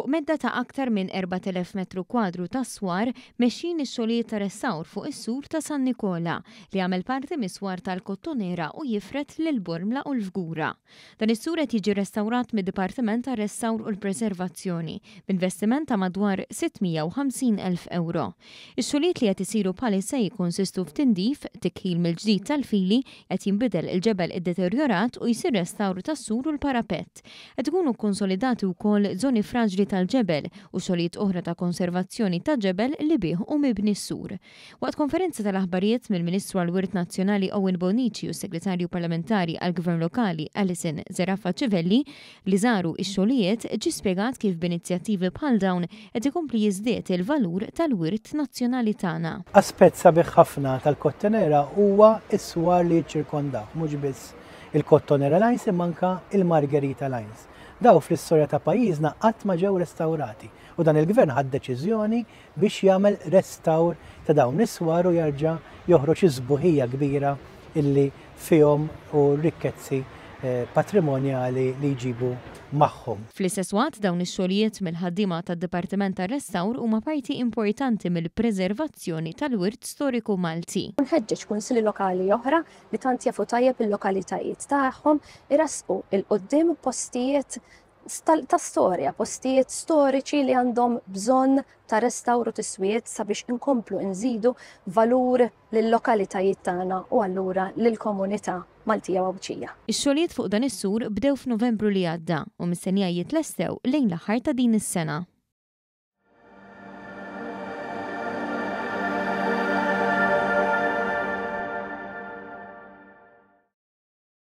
Fuq medda ta' aktar minn 4000 metru kwadru ta' swar mexxin ix-xogħlijiet ta' restawr fuq is-sur ta' San Nikola li għamel parti mis-swar tal-Kottonera u jifret lil Bormla u l-Fgura. Dan is-sur qed jiġi restawrat mid-Dipartiment ta' Restawr u l-Preservazzjoni b'investiment ta' madwar 650,000 euro. Ix-xogħlijiet li qed isiru bħalissa jikkonsistu f'tindif, tikħil mill-ġdid tal-fili, qed jinbidel il-ġebel iddeterjorat u jsir restawr tas-sur u l-parapett. Qed ikunu konsolidati wkoll żoni fraġli tal-ġebel u xogħlijiet oħra ta' konservazzjoni ta' ġebel li bih u mibni s-sur. Waqt konferenza tal-aħbarijiet mill-Ministru għall-Wirt Nazzjonali Owen Bonici u s-Segretarju Parlamentari għall-Gvern Lokali Alison Zeraffa Civelli li żaru x-xogħlijiet ġie spjegat kif b'inizjattivi bħal dawn qed ikompli jiżdied il-valur tal-wirt nazzjonali tagħna. Aspett sabiħ ħafna tal-Kottonera huwa s-swar li jiċċirkondaw, mhux biss il-Kottonera Lines imma anke il-Margherita Lines. Daw fl-istorja ta' pajjiżna qatt ma ġew restawrati u dan il-gvern ħadd deċiżjoni biex jagħmel restawr ta' dawn is-swar u jerġa' joħroġ iżbuħija kbira illi fihom u rikkezzi patrimonjali li jġibu magħhom. Fl-istess waqt dawn ix-xogħlijiet mill-ħaddiema tad-Dipartiment tar-Restawr huma parti importanti mill-preservazzjoni tal-wirt storiku Malti. Nħeġġeġ kunsili lokali oħra li tant jafu tajjeb il-lokalitajiet tagħhom irassqu il-qudiem postijiet ta' storja, postijiet storiċi li għandhom bżonn ta' restawr u tiswiet sabiex inkomplu nżidu valur lill-lokalitajiet tagħna u allura lill-komunità Maltija u Awċija. Ix-xogħlijiet fuq dan is-sur bdew f'Novembru li għadda u mistennija jitlestew lejn l-aħħar ta' din is-sena.